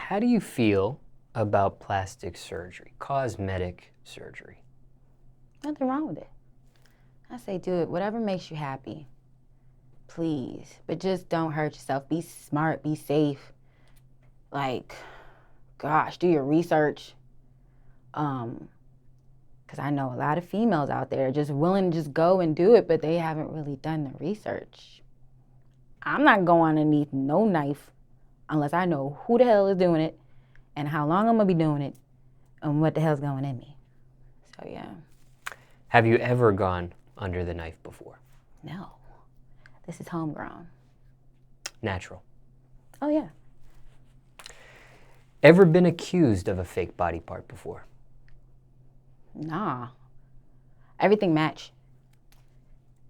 How do you feel about plastic surgery, cosmetic surgery? Nothing wrong with it. I say do it, whatever makes you happy. Please, but just don't hurt yourself. Be smart, be safe. Like, gosh, do your research. Because I know a lot of females out there just willing to just go and do it, but they haven't really done the research. I'm not going underneath no knife unless I know who the hell is doing it and how long I'm gonna be doing it and what the hell's going in me. So yeah. Have you ever gone under the knife before? No. This is homegrown. Natural. Oh yeah. Ever been accused of a fake body part before? Nah. Everything match.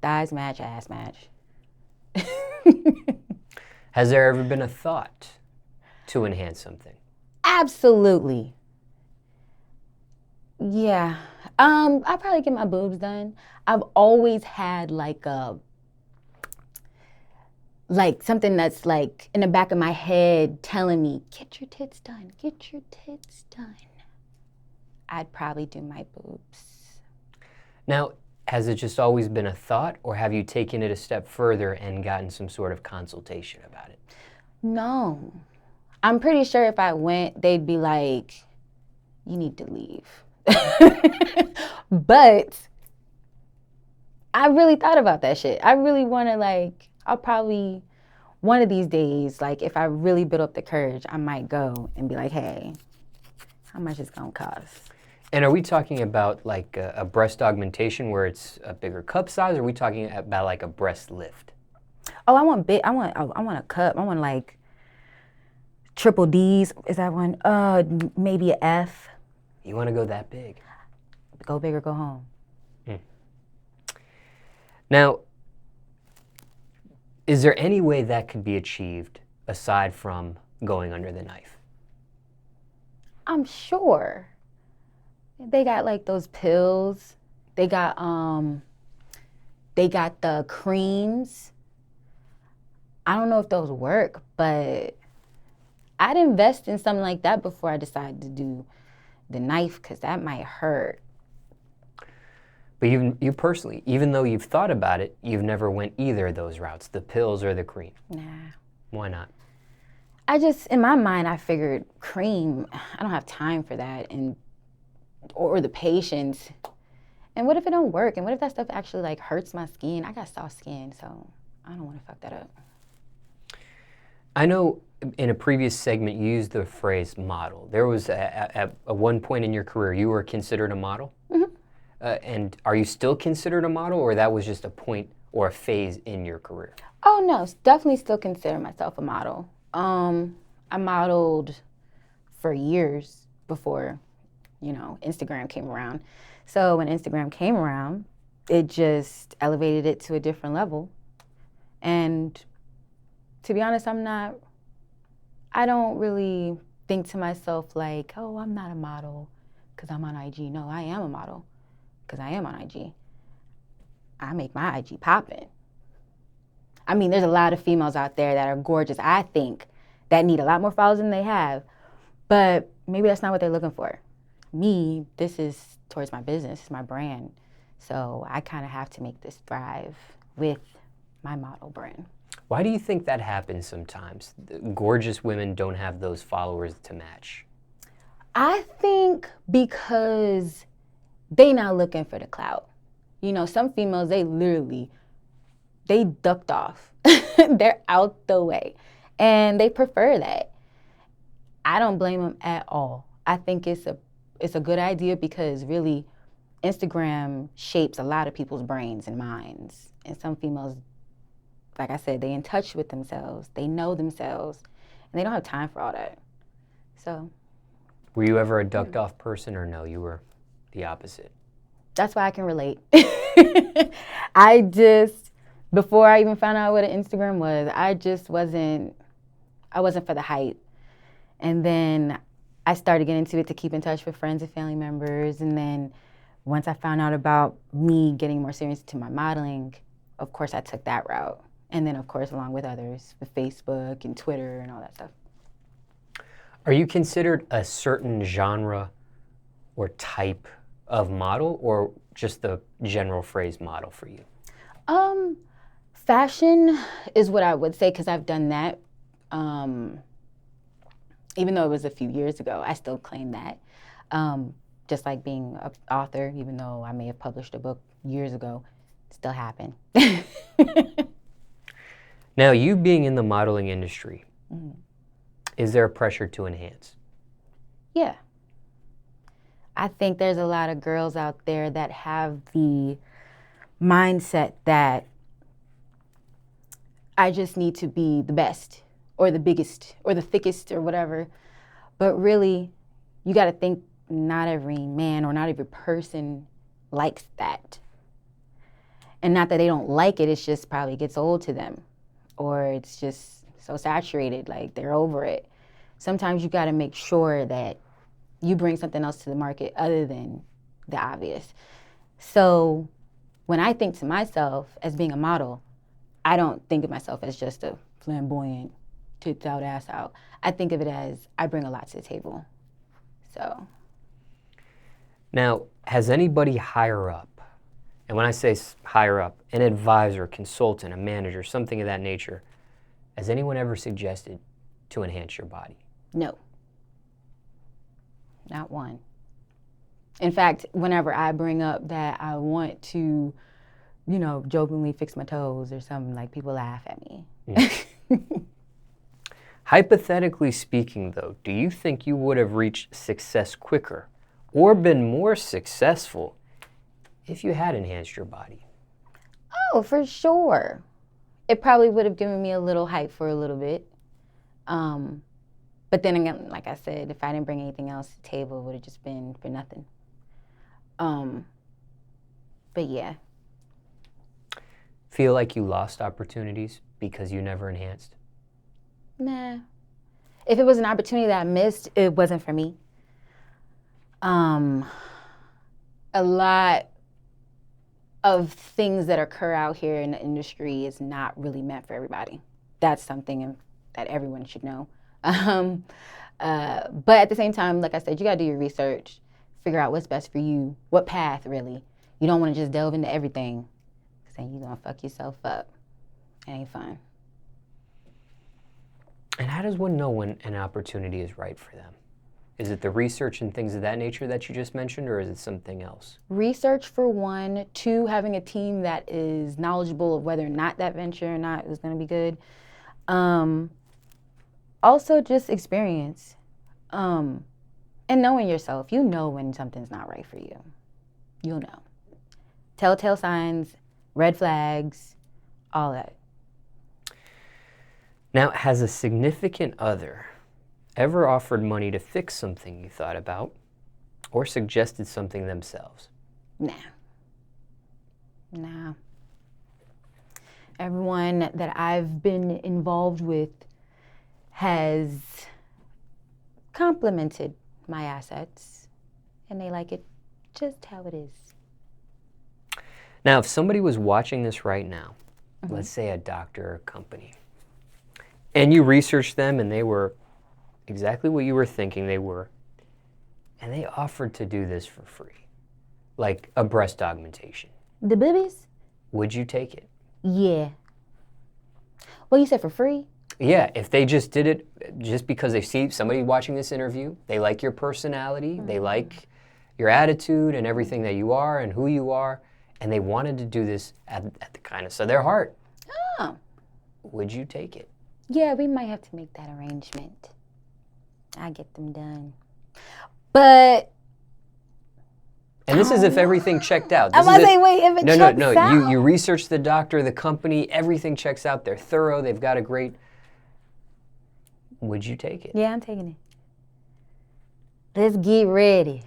Thighs match, ass match. Has there ever been a thought to enhance something? Absolutely. Yeah. I probably get my boobs done. I've always had like something that's like in the back of my head telling me, get your tits done, get your tits done. I'd probably do my boobs. Now, has it just always been a thought, or have you taken it a step further and gotten some sort of consultation about it? No. I'm pretty sure if I went, they'd be like, you need to leave. But I really thought about that shit. I really want to I'll probably, one of these days, if I really build up the courage, I might go and be like, hey, how much it's going to cost? And are we talking about like a breast augmentation where it's a bigger cup size, or are we talking about like a breast lift? Oh, I want a cup. I want triple D's. Is that one? Maybe a F. You want to go that big? Go big or go home. Now, is there any way that could be achieved aside from going under the knife? I'm sure. They got those pills. They got the creams. I don't know if those work, but I'd invest in something like that before I decide to do the knife, because that might hurt. But you personally, even though you've thought about it, you've never went either of those routes, the pills or the cream. Nah. Why not? In my mind, I figured cream, I don't have time for that, or the patience. And what if it don't work? And what if that stuff actually hurts my skin? I got soft skin, so I don't want to fuck that up. I know in a previous segment you used the phrase model. There was at one point in your career you were considered a model? Mm-hmm. And are you still considered a model, or that was just a point or a phase in your career? Oh no, definitely still consider myself a model. I modeled for years before, Instagram came around. So when Instagram came around, it just elevated it to a different level. And to be honest, I don't really think to myself oh, I'm not a model because I'm on IG. No, I am a model because I am on IG. I make my IG poppin'. I mean, there's a lot of females out there that are gorgeous, I think, that need a lot more followers than they have. But maybe that's not what they're looking for. Me, this is towards my business, it's my brand. So I kind of have to make this thrive with my model brand. Why do you think that happens sometimes? Gorgeous women don't have those followers to match. I think because they not looking for the clout. Some females, they ducked off. They're out the way. And they prefer that. I don't blame them at all. I think it's a good idea because really Instagram shapes a lot of people's brains and minds. And some females, like I said, they in touch with themselves. They know themselves. And they don't have time for all that. So. Were you ever a ducked off person, or no, you were the opposite? That's why I can relate. Before I even found out what an Instagram was, I wasn't for the hype. And then I started getting into it to keep in touch with friends and family members. And then once I found out about me getting more serious to my modeling, of course I took that route. And then of course along with others, with Facebook and Twitter and all that stuff. Are you considered a certain genre or type of model, or just the general phrase model for you? Fashion is what I would say, because I've done that. Even though it was a few years ago, I still claim that. Just like being an author, even though I may have published a book years ago, it still happened. Now, you being in the modeling industry, is there a pressure to enhance? Yeah. I think there's a lot of girls out there that have the mindset that I just need to be the best or the biggest or the thickest or whatever. But really, you got to think not every man or not every person likes that. And not that they don't like it, it's just probably gets old to them. Or it's just so saturated, like they're over it. Sometimes you got to make sure that you bring something else to the market other than the obvious. So when I think to myself as being a model, I don't think of myself as just a flamboyant, tits out, ass out. I think of it as I bring a lot to the table. So. Now, has anybody higher up, and when I say higher up, an advisor, consultant, a manager, something of that nature, has anyone ever suggested to enhance your body? No. Not one. In fact, whenever I bring up that I want to, jokingly fix my toes or something, like people laugh at me. Hypothetically speaking, though, do you think you would have reached success quicker or been more successful if you had enhanced your body? Oh, for sure. It probably would have given me a little hype for a little bit. But then again, like I said, if I didn't bring anything else to the table, it would have just been for nothing. But yeah. Feel like you lost opportunities because you never enhanced? Nah. If it was an opportunity that I missed, it wasn't for me. A lot of things that occur out here in the industry is not really meant for everybody. That's something that everyone should know. But at the same time, like I said, you gotta do your research, figure out what's best for you, what path really. You don't wanna just delve into everything, because then you're gonna fuck yourself up. It ain't fun. And how does one know when an opportunity is right for them? Is it the research and things of that nature that you just mentioned, or is it something else? Research for one. Two, having a team that is knowledgeable of whether or not that venture or not is gonna be good. Also just experience. And knowing yourself. You know when something's not right for you. You'll know. Telltale signs, red flags, all that. Now, has a significant other ever offered money to fix something you thought about or suggested something themselves? Nah. Everyone that I've been involved with has complimented my assets, and they like it just how it is. Now, if somebody was watching this right now, let's say a doctor or a company, and you researched them and they were exactly what you were thinking they were, and they offered to do this for free, like a breast augmentation. The boobies? Would you take it? Yeah. Well, you said for free? Yeah, if they just did it just because they see somebody watching this interview, they like your personality, they like your attitude and everything that you are and who you are, and they wanted to do this at the kindness of their heart. Oh. Would you take it? Yeah, we might have to make that arrangement. I get them done. But... And this is if everything checked out. I was going to say, wait, if it checks out? No. You research the doctor, the company, everything checks out. They're thorough. They've got a great... Would you take it? Yeah, I'm taking it. Let's get ready.